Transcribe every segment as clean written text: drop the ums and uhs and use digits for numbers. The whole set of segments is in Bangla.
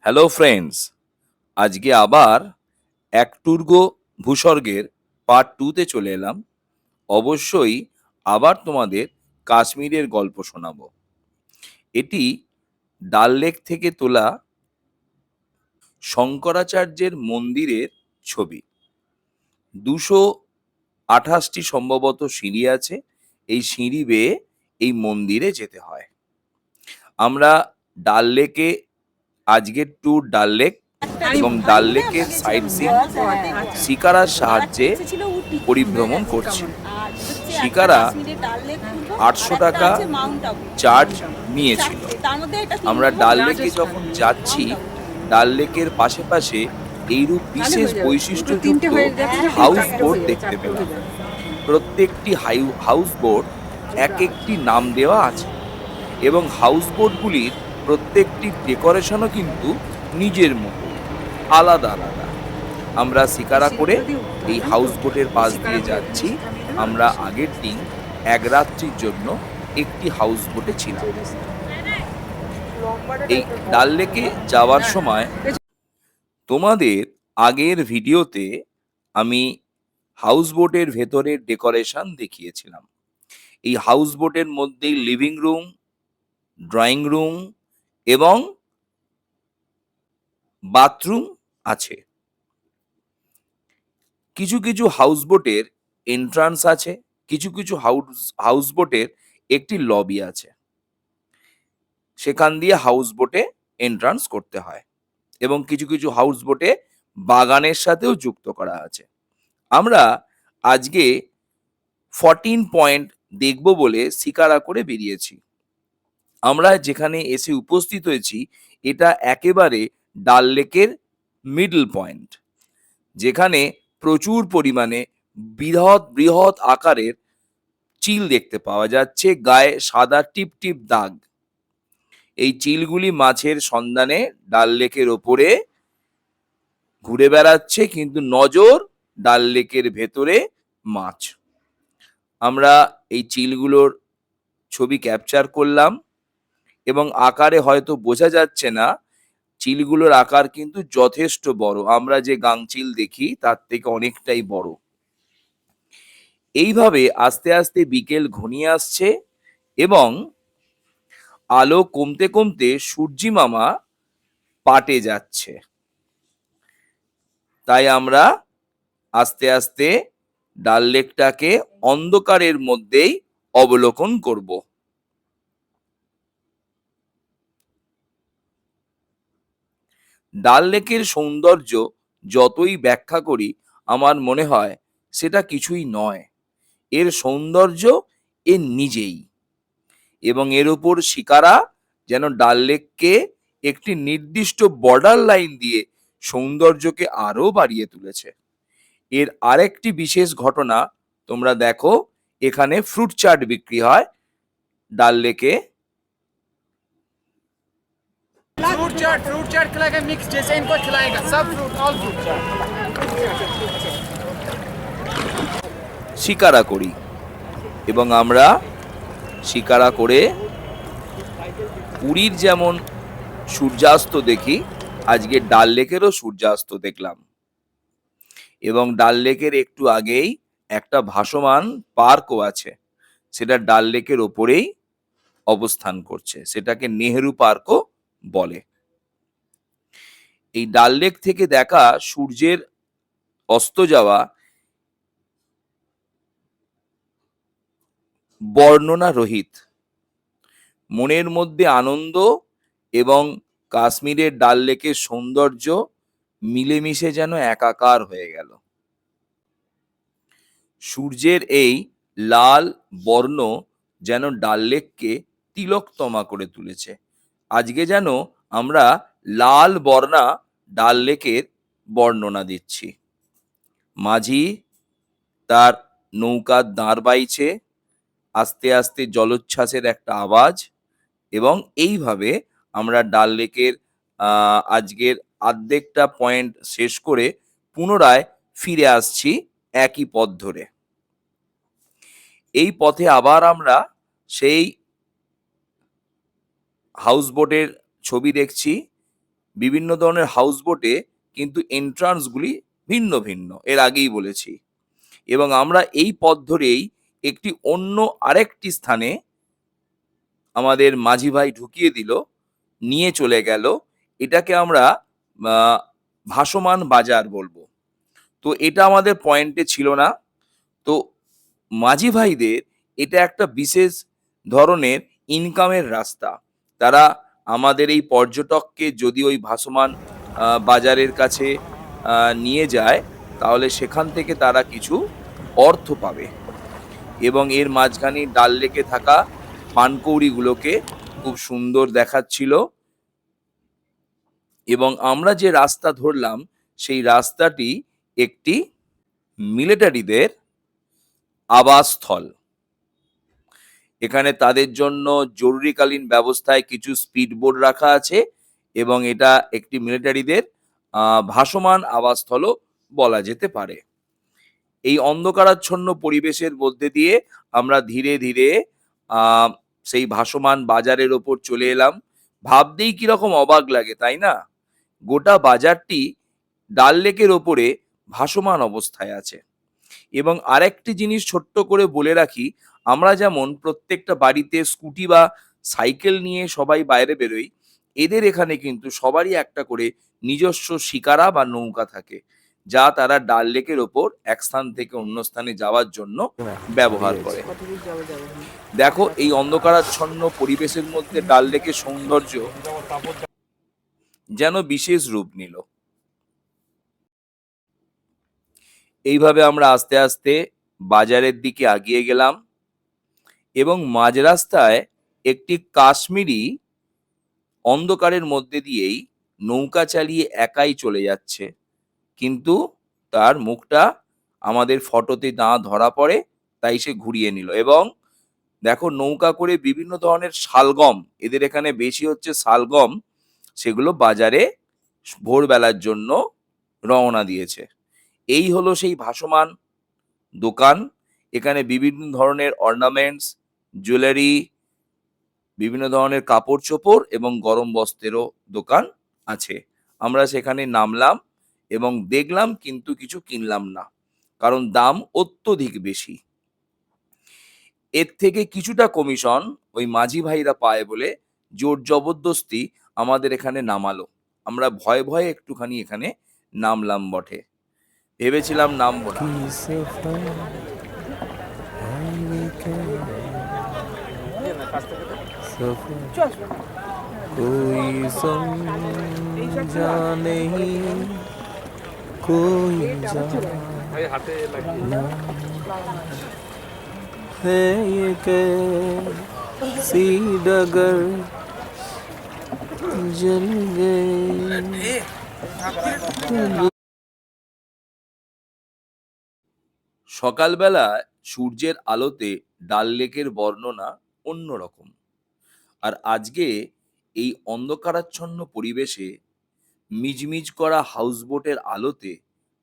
হ্যালো ফ্রেন্ডস, আজকে আবার এক টুর্গ ভূস্বর্গের পার্ট 2 তে চলে এলাম। অবশ্যই আবার তোমাদের কাশ্মীরের গল্প শোনাবো। এটি ডাল লেক থেকে তোলা শঙ্করাচার্যের মন্দিরের ছবি। 228টি সম্ভবত সিঁড়ি আছে। এই সিঁড়ি বেয়ে এই মন্দিরে যেতে হয়। আমরা ডাল লেকে আজকের ট্যুর ডাল লেক এবং ডাল লেকের সাইট সিইং শিকারার সাহায্যে পরিভ্রমণ করছি। শিকারা 800 টাকা চার্জ নিয়েছিল। আমরা ডাল লেকে যখন যাচ্ছি, ডাল লেকের পাশে পাশে এইরূপ বিশেষ বৈশিষ্ট্যযুক্ত হাউস বোট দেখতে পেলাম। প্রত্যেকটি হাউস বোট এক একটি নাম দেওয়া আছে এবং হাউস বোটগুলির প্রত্যেকটি ডেকোরেশনও কিন্তু নিজের মতো আলাদা আলাদা। আমরা শিকারা করে এই হাউস বোটের পাশ দিয়ে যাচ্ছি। আমরা আগের দিন এক রাত্রির জন্য একটি হাউস বোটে ছিলাম। এই ডাল লেকে যাওয়ার সময় তোমাদের আগের ভিডিওতে আমি হাউস বোটের ভেতরের ডেকোরেশন দেখিয়েছিলাম। এই হাউস বোটের মধ্যেই লিভিং রুম, ড্রয়িং রুম এবং বাথরুম আছে। কিছু কিছু হাউস বোটের এন্ট্রান্স আছে, কিছু কিছু হাউস বোটের একটি লবি আছে, সেখান দিয়ে হাউস বোটে এন্ট্রান্স করতে হয় এবং কিছু কিছু হাউস বোটে বাগানের সাথেও যুক্ত করা আছে। আমরা আজকে 14 পয়েন্ট দেখব বলে শিকারা করে বেরিয়েছি। আমরা যেখানে এসে উপস্থিত হয়েছি এটা একেবারে ডাল লেকের মিডল পয়েন্ট, যেখানে প্রচুর পরিমাণে বৃহৎ বৃহৎ আকারের চিল দেখতে পাওয়া যাচ্ছে, গায়ে সাদা টিপ টিপ দাগ। এই চিলগুলি মাছের সন্ধানে ডাল লেকের ওপরে ঘুরে বেড়াচ্ছে, কিন্তু নজর ডাল লেকের ভেতরে মাছ। আমরা এই চিলগুলোর ছবি ক্যাপচার করলাম এবং আকারে হয়তো বোঝা যাচ্ছে না, চিলগুলোর আকার কিন্তু যথেষ্ট বড়। আমরা যে গাংচিল দেখি তার থেকে অনেকটাই বড়। এইভাবে আস্তে আস্তে বিকেল ঘনিয়ে আসছে এবং আলো কমতে কমতে সূর্যি মামা পাটে যাচ্ছে। তাই আমরা আস্তে আস্তে ডাল লেকটাকে অন্ধকারের মধ্যেই অবলোকন করব। ডাল লেকের সৌন্দর্য যতই ব্যাখ্যা করি আমার মনে হয় সেটা কিছুই নয়। এর সৌন্দর্য এর নিজেই, এবং এর উপর শিকারা যেন ডাল লেককে একটি নির্দিষ্ট বর্ডার লাইন দিয়ে সৌন্দর্যকে আরো বাড়িয়ে তুলেছে। এর আরেকটি বিশেষ ঘটনা তোমরা দেখো, এখানে ফ্রুট চাট বিক্রি হয় ডাল লেকে। फ्रूट चाट खिलाएगा मिक्स, जैसे इनको खिलाएगा सब फ्रूट ऑल फ्रूट चाट। শিকারা করি এবং আমরা শিকারা করে পুরীর যেমন সূর্যাস্ত দেখি, আজকে ডাল লেকেরও সূর্যাস্ত দেখলাম। এবং ডাল লেকের একটু আগেই একটা ভাসমান পার্কও আছে, সেটা ডাল লেকের ওপরেই অবস্থান করছে, সেটাকে নেহেরু পার্কও বলে। এই ডাল লেক থেকে দেখা সূর্যের অস্ত যাওয়া বর্ণনা রহিত। মনের মধ্যে আনন্দ এবং কাশ্মীরের ডাল লেকের সৌন্দর্য মিলেমিশে যেন একাকার হয়ে গেল। সূর্যের এই লাল বর্ণ যেন ডাল লেককে তিলকতমা করে তুলেছে। আজকে যেন আমরা লাল বর্ণা ডাল লেকের বর্ণনা দিচ্ছি। মাঝি তার নৌকার দাঁড় বাইছে, আস্তে আস্তে জলোচ্ছ্বাসের একটা আওয়াজ, এবং এইভাবে আমরা ডাল লেকের আজকের অর্ধেকটা পয়েন্ট শেষ করে পুনরায় ফিরে আসছি একই পথ ধরে। এই পথে আবার আমরা সেই হাউস বোটের ছবি দেখছি বিভিন্ন ধরনের হাউস বোটে কিন্তু এন্ট্রান্সগুলি ভিন্ন ভিন্ন, এর আগেই বলেছি। এবং আমরা এই পথ ধরেই একটি অন্য আরেকটি স্থানে আমাদের মাঝি ভাই ঢুকিয়ে দিল, নিয়ে চলে গেল। এটাকে আমরা ভাসমান বাজার বলবো। তো এটা আমাদের পয়েন্টে ছিল না। তো মাঝি ভাইদের এটা একটা বিশেষ ধরনের ইনকামের রাস্তা। তারা আমাদের এই পর্যটককে যদি ওই ভাসমান বাজারের কাছে নিয়ে যায়, তাহলে সেখান থেকে তারা কিছু অর্থ পাবে। এবং এর মাঝখানে ডাল লেকে থাকা পানকৌড়িগুলোকে খুব সুন্দর দেখাচ্ছিল। এবং আমরা যে রাস্তা ধরলাম, সেই রাস্তাটি একটি মিলিটারিদের আবাসস্থল। এখানে তাদের জন্য জরুরিকালীন ব্যবস্থায় কিছু স্পিড বোট রাখা আছে এবং এটা একটি মিলিটারিদের ভাসমান আবাসস্থলও বলা যেতে পারে। এই অন্ধকারাচ্ছন্ন পরিবেশের মধ্যে দিয়ে আমরা ধীরে ধীরে সেই ভাসমান বাজারের ওপর চলে এলাম। ভাবতেই কিরকম অবাক লাগে, তাই না? গোটা বাজারটি ডাল লেকের ওপরে ভাসমান অবস্থায় আছে। এবং আরেকটি জিনিস ছোট্ট করে বলে রাখি, আমরা যেমন প্রত্যেকটা বাড়িতে স্কুটি বা সাইকেল নিয়ে সবাই বাইরে বেরোই, এদের এখানে কিন্তু সবারই একটা করে নিজস্ব শিকারা বা নৌকা থাকে, যা তারা ডাল লেকের ওপর এক স্থান থেকে অন্য স্থানে যাওয়ার জন্য ব্যবহার করে। দেখো, এই অন্ধকারাচ্ছন্ন পরিবেশের মধ্যে ডাল লেকের সৌন্দর্য যেন বিশেষ রূপ নিল। এইভাবে আমরা আস্তে আস্তে বাজারের দিকে এগিয়ে গেলাম এবং মাঝ রাস্তায় একটি কাশ্মীরি অন্ধকারের মধ্যে দিয়েই নৌকা চালিয়ে একাই চলে যাচ্ছে, কিন্তু তার মুখটা আমাদের ফটোতে না ধরা পড়ে, তাই সে ঘুরিয়ে নিল। এবং দেখো, নৌকা করে বিভিন্ন ধরনের শালগম, এদের এখানে বেশি হচ্ছে শালগম, সেগুলো বাজারে ভোরবেলার জন্য রওনা দিয়েছে। এই হলো সেই ভাসমান দোকান। এখানে বিভিন্ন ধরনের অর্নামেন্টস, জুয়েলারি, বিভিন্ন ধরনের কাপড় চোপড় এবং গরম বস্ত্রেরও দোকান আছে। আমরা সেখানে নামলাম এবং দেখলাম, কিন্তু কিছু কিনলাম না, কারণ দাম অত্যধিক বেশি। এর থেকে কিছুটা কমিশন ওই মাঝি ভাইরা পায় বলে জোর জবরদস্তি আমাদের এখানে নামালো। আমরা ভয়ে ভয়ে একটুখানি এখানে নামলাম বটে, ভেবেছিলাম নামবো না। कोई समझा नहीं कोई जाना है ये कैसी डगर जल गए। সকালবেলা সূর্যের আলোতে ডাল লেকের বর্ণনা অন্যরকম। আর আজকে এই অন্ধকারাচ্ছন্ন পরিবেশে মিজমিজ করা হাউসবোটের আলোতে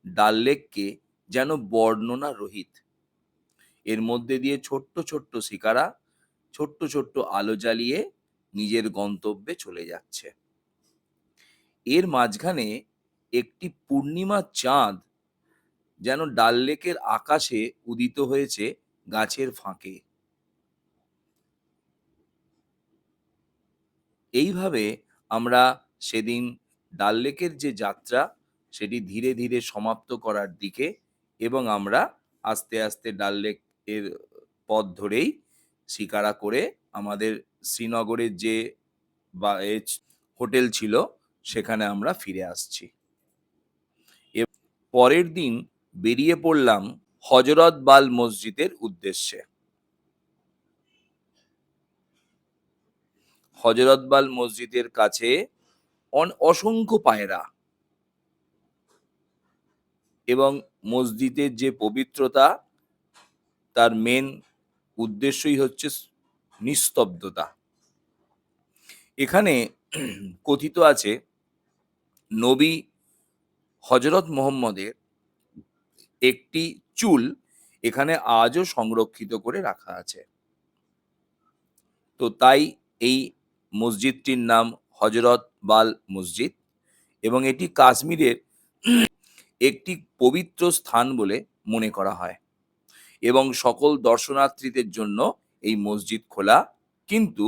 ডাল লেককে যেন বর্ণনা রহিত। এর মধ্যে দিয়ে ছোট্ট ছোট্ট শিকারা ছোট্ট ছোট্ট আলো জ্বালিয়ে নিজের গন্তব্যে চলে যাচ্ছে। এর মাঝখানে একটি পূর্ণিমার চাঁদ যেন ডাল লেকের আকাশে উদিত হয়েছে গাছের ফাঁকে। এইভাবে আমরা সেদিন ডাল লেকের যে যাত্রা, সেটি ধীরে ধীরে সমাপ্ত করার দিকে, এবং আমরা আস্তে আস্তে ডাল লেকের পথ ধরেই শিকারা করে আমাদের শ্রীনগরের যে হোটেল ছিল সেখানে আমরা ফিরে আসছি। পরের দিন বেরিয়ে পড়লাম হজরত বাল মসজিদের উদ্দেশ্যে। হজরত বাল মসজিদের কাছে অসংখ্য পায়রা, এবং মসজিদের যে পবিত্রতা, তার মেন উদ্দেশ্যই হচ্ছে নিস্তব্ধতা। এখানে কথিত আছে, নবী হজরত মোহাম্মদের একটি চুল এখানে আজও সংরক্ষিত করে রাখা আছে। তো তাই এই মসজিদটির নাম হজরত বাল মসজিদ। এবং এটি কাশ্মীরের একটি পবিত্র স্থান বলে মনে করা হয় এবং সকল দর্শনার্থীদের জন্য এই মসজিদ খোলা। কিন্তু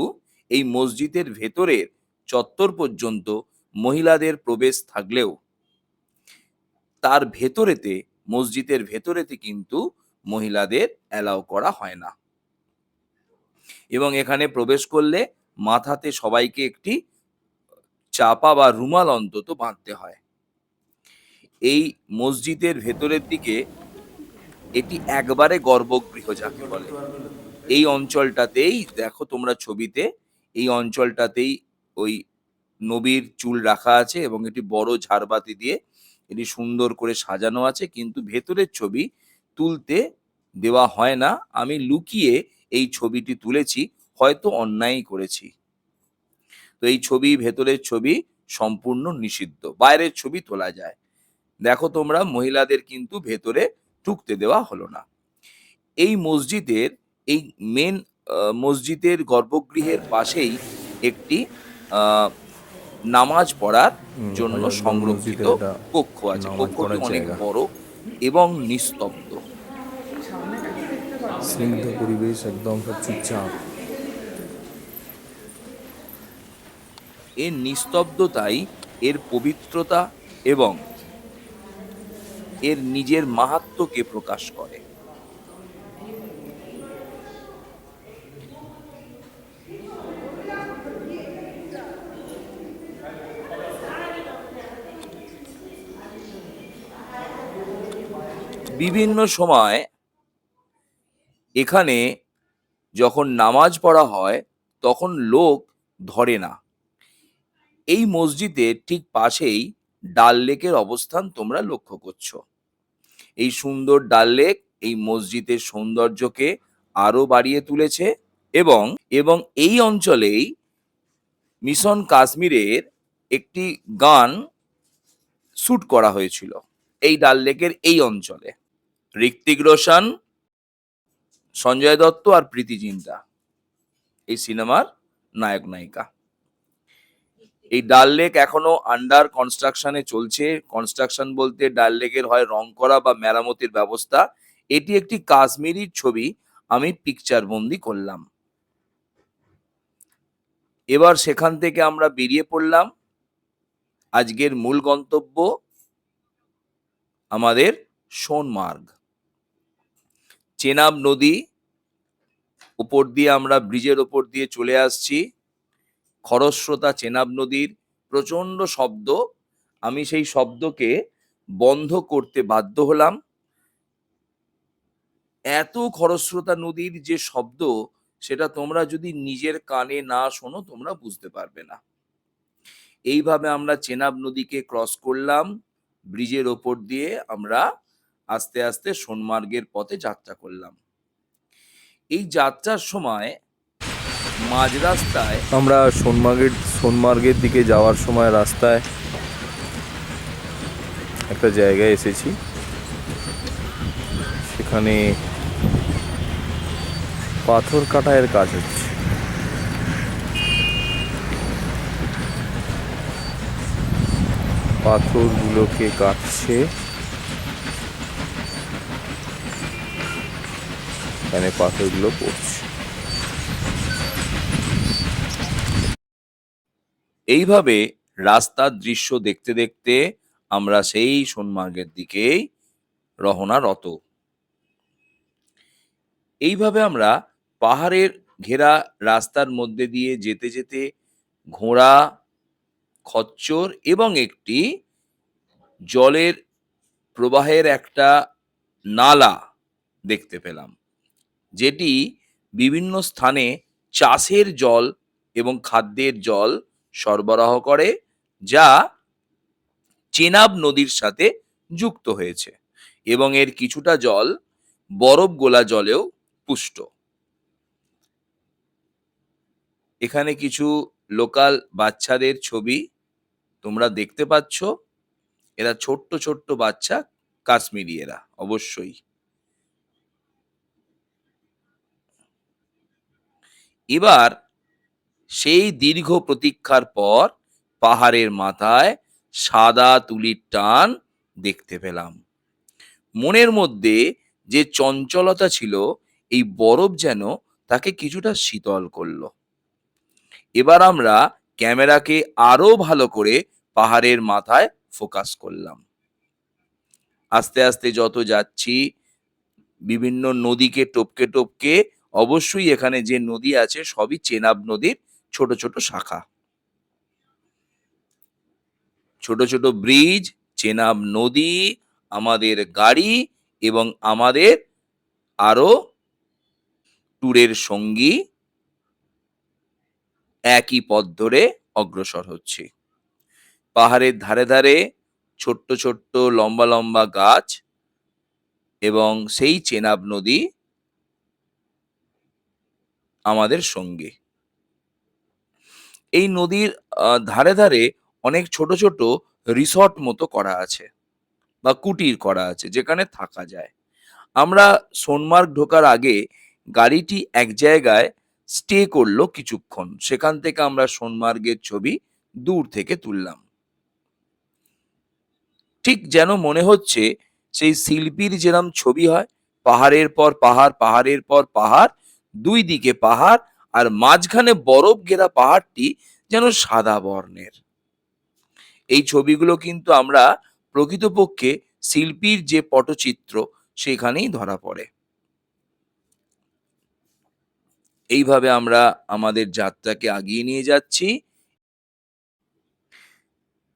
এই মসজিদের ভেতরের চত্বর পর্যন্ত মহিলাদের প্রবেশ থাকলেও তার ভেতরেতে, মসজিদের ভেতরেতে কিন্তু মহিলাদের অ্যালাউ করা হয় না এবং এখানে প্রবেশ করলে মাথাতে সবাইকে একটি চাপা বা রুমাল অন্তত বাঁধতে হয়। এই মসজিদের ভেতরের দিকে এটি একবারে গর্ভগৃহ যাকে বলে। এই অঞ্চলটাতেই দেখো তোমরা ছবিতে, এই অঞ্চলটাতেই ওই নবীর চুল রাখা আছে এবং এটি বড় ঝাড়বাতি দিয়ে এটি সুন্দর করে সাজানো আছে, কিন্তু ভেতরের ছবি তুলতে দেওয়া হয় না। আমি লুকিয়ে এই ছবিটি তুলেছি, হয়তো অন্যায় করেছি। তো এই ছবি, ভেতরের ছবি সম্পূর্ণ নিষিদ্ধ, বাইরের ছবি তোলা যায়। দেখো তোমরা, মহিলাদের কিন্তু ভেতরে ঢুকতে দেওয়া হলো না। এই মসজিদের এই মেন মসজিদের গর্ভগৃহের পাশেই একটি আহ, নামাজ পড়ার জন্য হজরতবাগ সংরক্ষিত মসজিদের একটা কক্ষ আছে। নামাজ কক্ষটি পড়ার অনেক জায়গা। বড় এবং নিস্তব্ধ। স্নিগ্ধ পরিবেশ, একদম সব চুপচাপ। এর নিস্তব্ধতাই এর পবিত্রতা এবং এর নিজের মাহাত্ম্যকে প্রকাশ করে। বিভিন্ন সময় এখানে যখন নামাজ পড়া হয় তখন লোক ধরে না। এই মসজিদের ঠিক পাশেই ডাল লেকের অবস্থান তোমরা লক্ষ্য করছো। এই সুন্দর ডাল লেক এই মসজিদের সৌন্দর্যকে আরো বাড়িয়ে তুলেছে এবং এবং এই অঞ্চলেই মিশন কাশ্মীরের একটি গান শুট করা হয়েছিল এই ডাল লেকের এই অঞ্চলে। ঋত্বিক রোশন, সঞ্জয় দত্ত আর প্রীতি জিন্টা এই সিনেমার নায়ক নায়িকা। এই ডাল লেক এখনো আন্ডার কনস্ট্রাকশনে চলছে। কনস্ট্রাকশন বলতে ডাল লেকের হয় রং করা বা মেরামতির ব্যবস্থা। এটি একটি কাশ্মীরি ছবি, আমি পিকচার বন্দি করলাম। এবার সেখান থেকে আমরা বেরিয়ে পড়লাম। আজকের মূল গন্তব্য আমাদের সোনমার্গ। চেনাব নদী উপর দিয়ে আমরা ব্রিজের ওপর দিয়ে চলে আসছি। খরস্রোতা চেনাব নদীর প্রচন্ড শব্দ, আমি সেই শব্দকে বন্ধ করতে বাধ্য হলাম। এত খরস্রোতা নদীর যে শব্দ, সেটা তোমরা যদি নিজের কানে না শোনো তোমরা বুঝতে পারবে না। এইভাবে আমরা চেনাব নদীকে ক্রস করলাম, ব্রিজের ওপর দিয়ে আমরা আস্তে আস্তে সোনমার্গের পথে যাত্রা করলাম। এই যাত্রার সময় মাঝ রাস্তায় আমরা সোনমার্গের দিকে যাওয়ার সময় রাস্তায় একটা জায়গায় এসেছি। সেখানে পাথর কাটাইয়ের কাজ হচ্ছে। পাথরগুলোকে কাটছে। এখানে পাথরগুলো পড়ছে। এইভাবে রাস্তার দৃশ্য দেখতে দেখতে আমরা সেই সোনমার্গের দিকেই রওনারত। এইভাবে আমরা পাহাড়ের ঘেরা রাস্তার মধ্যে দিয়ে যেতে যেতে ঘোড়া, খচ্চর এবং একটি জলের প্রবাহের একটা নালা দেখতে পেলাম, যেটি বিভিন্ন স্থানে চাষের জল এবং খাদ্যের জল সরবরাহ করে, যা চেনাব নদীর সাথে যুক্ত হয়েছে এবং এর কিছুটা জল বরফ গোলা জলেও পুষ্ট। এখানে কিছু লোকাল বাচ্চাদের ছবি তোমরা দেখতে পাচ্ছ। এরা ছোট্ট ছোট্ট বাচ্চা, কাশ্মীরি এরা অবশ্যই। এবার সেই দীর্ঘ প্রতীক্ষার পর পাহাড়ের মাথায় সাদা তুলির টান দেখতে পেলাম। মনের মধ্যে যে চঞ্চলতা ছিল, এই বরফ যেন তাকে কিছুটা শীতল করলো। এবার আমরা ক্যামেরাকে আরো ভালো করে পাহাড়ের মাথায় ফোকাস করলাম। আস্তে আস্তে যত যাচ্ছি, বিভিন্ন নদীকে টপকে টপকে, অবশ্যই এখানে যে নদী আছে সবই চেনাব নদীর ছোট ছোট শাখা। ছোট ছোট ব্রিজ, চেনাব নদী, আমাদের গাড়ি এবং আমাদের আরো ট্যুরের সঙ্গী একই পথ ধরে অগ্রসর হচ্ছে। পাহাড়ের ধারে ধারে ছোট্ট ছোট্ট লম্বা লম্বা গাছ এবং সেই চেনাব নদী আমাদের সঙ্গী। এই নদীর ধারে ধারে অনেক ছোট ছোট রিসর্ট মতো করা আছে বা কুটির করা আছে যেখানে থাকা যায়। আমরা সোনমার্গ ঢোকার আগে গাড়িটি এক জায়গায় স্টে করলো কিছুক্ষণ। সেখান থেকে আমরা সোনমার্গের ছবি দূর থেকে তুললাম। ঠিক যেন মনে হচ্ছে সেই শিল্পীর যেরম ছবি হয়, পাহাড়ের পর পাহাড়, পাহাড়ের পর পাহাড়, দুই দিকে পাহাড়, আর মাঝখানে বরফ ঘেরা পাহাড়টি যেন সাদা বর্ণের। এই ছবিগুলো কিন্তু আমরা প্রকৃতপক্ষে শিল্পীর যে পটচিত্র সেখানেই ধরা পড়ে। এইভাবে আমরা আমাদের যাত্রাকে আগিয়ে নিয়ে যাচ্ছি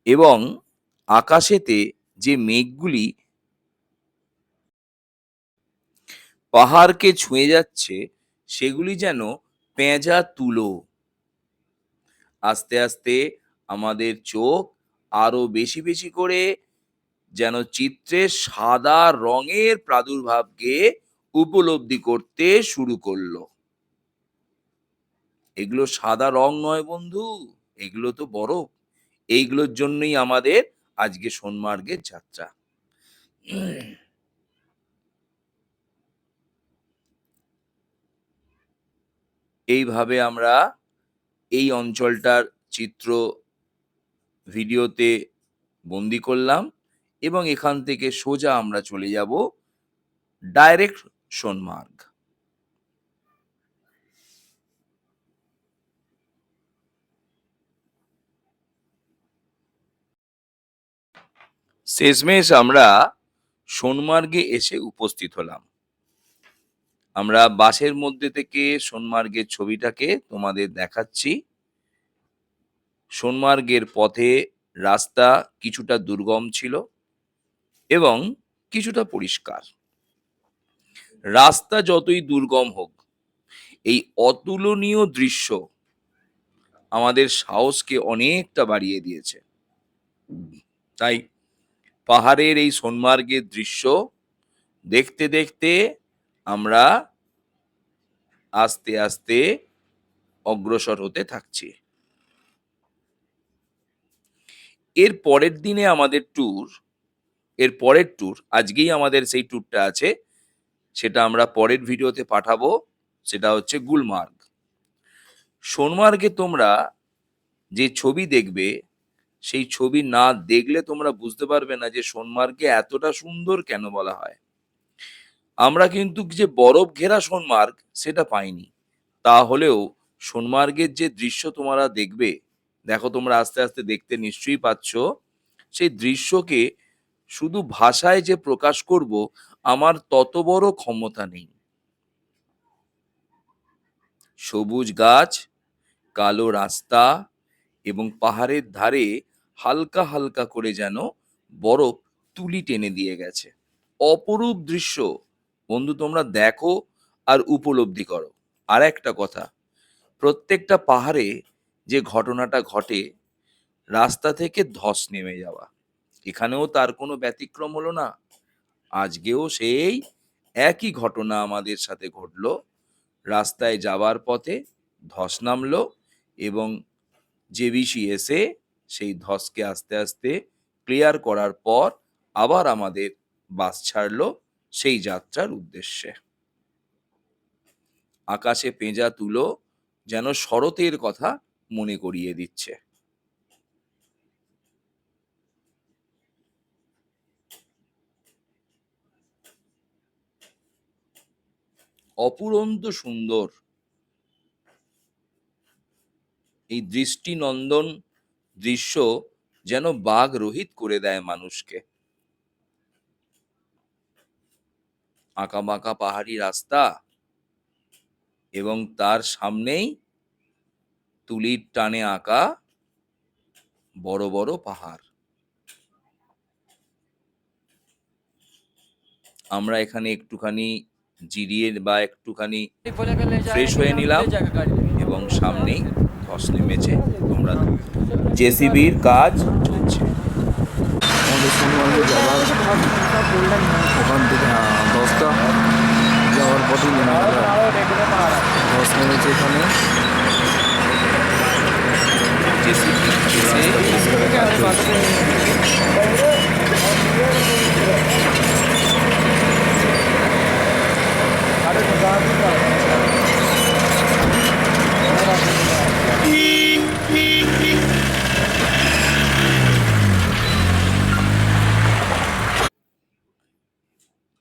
এবং আকাশেতে যে মেঘগুলি পাহাড়কে ছুঁয়ে যাচ্ছে সেগুলি যেন পেঁজা তুলো। আস্তে আস্তে আমাদের চোখ আরো বেশি বেশি করে যেন চিত্রের সাদা রঙের প্রাদুর্ভাবকে উপলব্ধি করতে শুরু করলো। এগুলো সাদা রং নয় বন্ধু, এগুলো তো বরফ। এইগুলোর জন্যই আমাদের আজকে সোনমার্গের যাত্রা। এইভাবে আমরা এই অঞ্চলটার চিত্র ভিডিওতে বন্দি করলাম এবং এখান থেকে সোজা আমরা চলে যাব ডাইরেক্ট সোনমার্গ। শেষমেশ আমরা সোনমার্গে এসে উপস্থিত হলাম। আমরা বাসের মধ্যে থেকে সোনমার্গের ছবিটাকে তোমাদের দেখাচ্ছি। সোনমার্গের পথে রাস্তা কিছুটা দুর্গম ছিল এবং কিছুটা পরিষ্কার। রাস্তা যতই দুর্গম হোক, এই অতুলনীয় দৃশ্য আমাদের সাহসকে অনেকটা বাড়িয়ে দিয়েছে। তাই পাহাড়ের এই সোনমার্গের দৃশ্য দেখতে দেখতে আমরা আস্তে আস্তে অগ্রসর হতে থাকছি। এর পরের দিনে আমাদের ট্যুর, এর পরের ট্যুর, আজকেই আমাদের সেই ট্যুরটা আছে, সেটা আমরা পরের ভিডিওতে পাঠাবো। সেটা হচ্ছে গুলমার্গ। সোনমার্গে তোমরা যে ছবি দেখবে, সেই ছবি না দেখলে তোমরা বুঝতে পারবে না যে সোনমার্গকে এতটা সুন্দর কেন বলা হয়। আমরা কিন্তু যে বরফ ঘেরা সোনমার্গ সেটা পাইনি, তাহলেও সোনমার্গের যে দৃশ্য তোমরা দেখবে, দেখো তোমরা আস্তে আস্তে দেখতে নিশ্চয়ই পাচ্ছ, সেই দৃশ্যকে শুধু ভাষায় যে প্রকাশ করব আমার তত বড় ক্ষমতা নেই। সবুজ গাছ, কালো রাস্তা এবং পাহাড়ের ধারে হালকা হালকা করে যেন বরফ তুলি টেনে দিয়ে গেছে। অপরূপ দৃশ্য বন্ধু, তোমরা দেখো আর উপলব্ধি করো। আর একটা কথা, প্রত্যেকটা পাহাড়ে যে ঘটনাটা ঘটে, রাস্তা থেকে ধস নেমে যাওয়া, এখানেও তার কোনো ব্যতিক্রম হলো না। আজকেও সেই একই ঘটনা আমাদের সাথে ঘটলো। রাস্তায় যাবার পথে ধস নামলো এবং জেবিসি এসে সেই ধসকে আস্তে আস্তে ক্লিয়ার করার পর আবার আমাদের বাস ছাড়লো সেই যাত্রার উদ্দেশ্যে। আকাশে পেঁজা তুলো যেন শরতের কথা মনে করিয়ে দিচ্ছে। অপুরন্ত সুন্দর। এই দৃষ্টিনন্দন দৃশ্য যেন বাঘ রোহিত করে দেয় মানুষকে। আঁকাবাঁকা পাহাড়ি রাস্তা এবং তার সামনেই তুলির টানে আঁকা বড় বড় পাহাড়। আমরা এখানে একটুখানি জিরিয়ে বা একটুখানি ফ্রেশ হয়ে নিলাম এবং সামনেই ধস নেমেছে। তোমরা জেসিবির কাজ চলছে। আমাদের সোনমার্গে যাওয়ার ওখান থেকে 10টা যাওয়ার পথে ধস নেমেছে এখানে। জেসিবি এসে কাজ চলছে।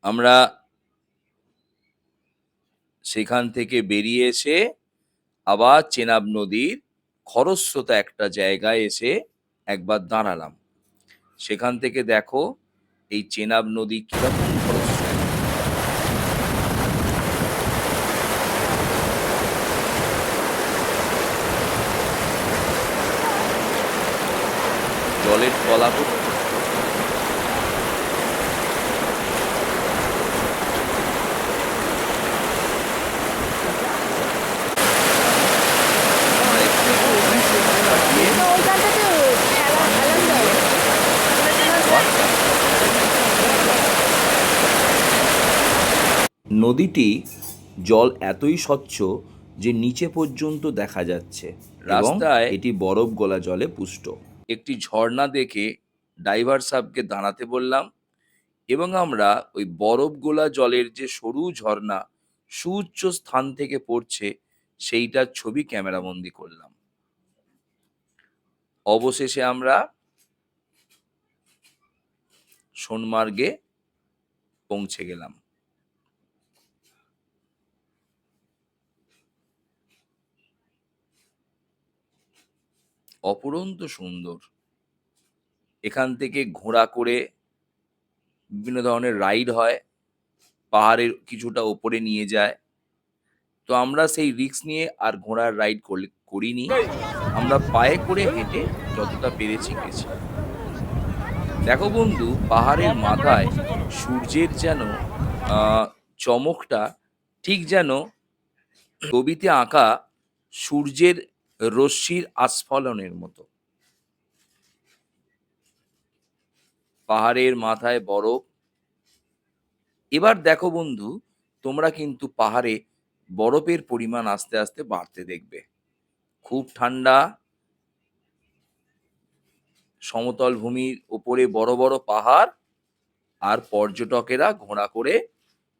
আমরা সেখান থেকে বেরিয়ে এসে আবার চেনাব নদীর খরস্রোতা একটা জায়গায় এসে একবার দাঁড়ালাম। সেখান থেকে দেখো এই চেনাব নদী কিরকম খরস্রোতা। জলের তলাকো আমরা এখানে কাটিয়ে নদীটি জল এতই স্বচ্ছ যে নিচে পর্যন্ত দেখা যাচ্ছে। রাস্তায় এটি বরফ গলা জলে পুষ্ট। একটি ঝর্ণা দেখে ড্রাইভার সাহেবকে দাঁড়াতে বললাম এবং আমরা ওই বরফ গোলা জলের যে সরু ঝর্ণা সুউচ্চ স্থান থেকে পড়ছে সেইটার ছবি ক্যামেরাবন্দি করলাম। অবশেষে আমরা সোনমার্গে পৌঁছে গেলাম। অপরন্ত সুন্দর। এখান থেকে ঘোড়া করে বিভিন্ন ধরনের রাইড হয়, পাহাড়ের কিছুটা ওপরে নিয়ে যায়। তো আমরা সেই রিস্ক নিয়ে আর ঘোড়ার রাইড করিনি। আমরা পায়ে করে হেঁটে যতটা পেরেছি গেছি। দেখো বন্ধু, পাহাড়ের মাথায় সূর্যের যেন চমকটা ঠিক যেন ছবিতে আঁকা সূর্যের রশ্মির আস্ফলনের মতো। পাহাড়ের মাথায় বরফ। এবার দেখো বন্ধু, তোমরা কিন্তু পাহাড়ে বরফের পরিমাণ আস্তে আস্তে বাড়তে দেখবে। খুব ঠান্ডা, সমতল ভূমির উপরে বড় বড় পাহাড়, আর পর্যটকেরা ঘোড়া করে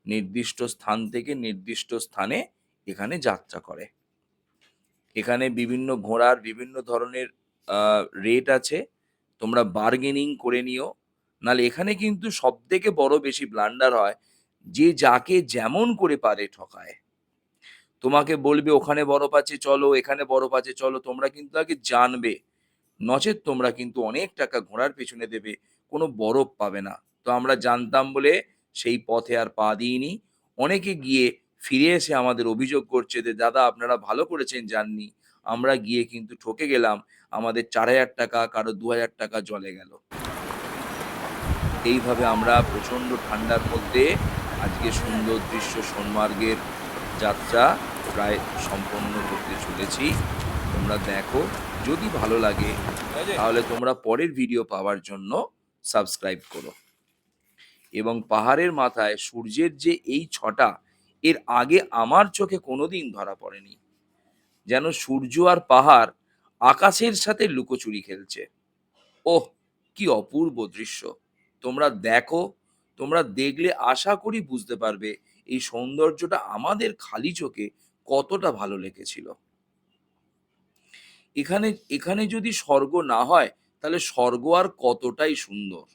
নির্দিষ্ট স্থান থেকে নির্দিষ্ট স্থানে এখানে যাত্রা করে। এখানে বিভিন্ন ঘোড়ার বিভিন্ন ধরনের রেট আছে, তোমরা বার্গেনিং করে নিও। নাহলে এখানে কিন্তু সব থেকে বড় বেশি ব্লান্ডার হয়, যে যাকে যেমন করে পারে ঠকায়। তোমাকে বলবে ওখানে বরফ আছে চলো, এখানে বরফ আছে চলো, তোমরা কিন্তু আগে জানবে, নচেৎ তোমরা কিন্তু অনেক টাকা ঘোড়ার পেছনে দেবে, কোনো বরফ পাবে না। তো আমরা জানতাম বলে সেই পথে আর পা দিইনি। অনেকে গিয়ে ফিরে এসে আমাদের অভিযোগ করছে যে দাদা আপনারা ভালো করেছেন যাননি, আমরা গিয়ে কিন্তু ঠকে গেলাম, আমাদের 4000 টাকা কারো 2000 টাকা জলে গেল। এইভাবে আমরা প্রচন্ড ঠান্ডার মধ্যে আজকে সুন্দর দৃশ্য সোনমার্গের যাত্রা প্রায় সম্পন্ন করতে চলেছি। তোমরা দেখো, যদি ভালো লাগে তাহলে তোমরা পরের ভিডিও পাওয়ার জন্য সাবস্ক্রাইব করো। এবং পাহাড়ের মাথায় সূর্যের যে এই ছটা, এর আগে আমার চোখে কোনোদিন ধরা পড়েনি। যেন সূর্য আর পাহাড় আকাশের সাথে লুকোচুরি খেলছে। ওহ, কি অপূর্ব দৃশ্য! তোমরা দেখো, তোমরা দেখলে আশা করি বুঝতে পারবে এই সৌন্দর্যটা আমাদের খালি চোখে কতটা ভালো লেগেছিল। এখানে এখানে যদি স্বর্গ না হয় তাহলে স্বর্গ আর কতটাই সুন্দর।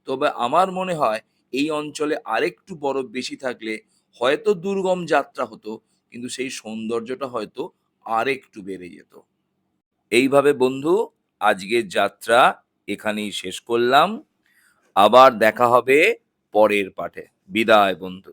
তবে আমার মনে হয় এই অঞ্চলে আরেকটু বরফ বেশি থাকলে হয়তো দুর্গম যাত্রা হতো, কিন্তু সেই সৌন্দর্যটা হয়তো আরেকটু বেড়ে যেত। এইভাবে বন্ধু, আজকের যাত্রা এখানেই শেষ করলাম। আবার দেখা হবে পরের পাঠে। বিদায় বন্ধু।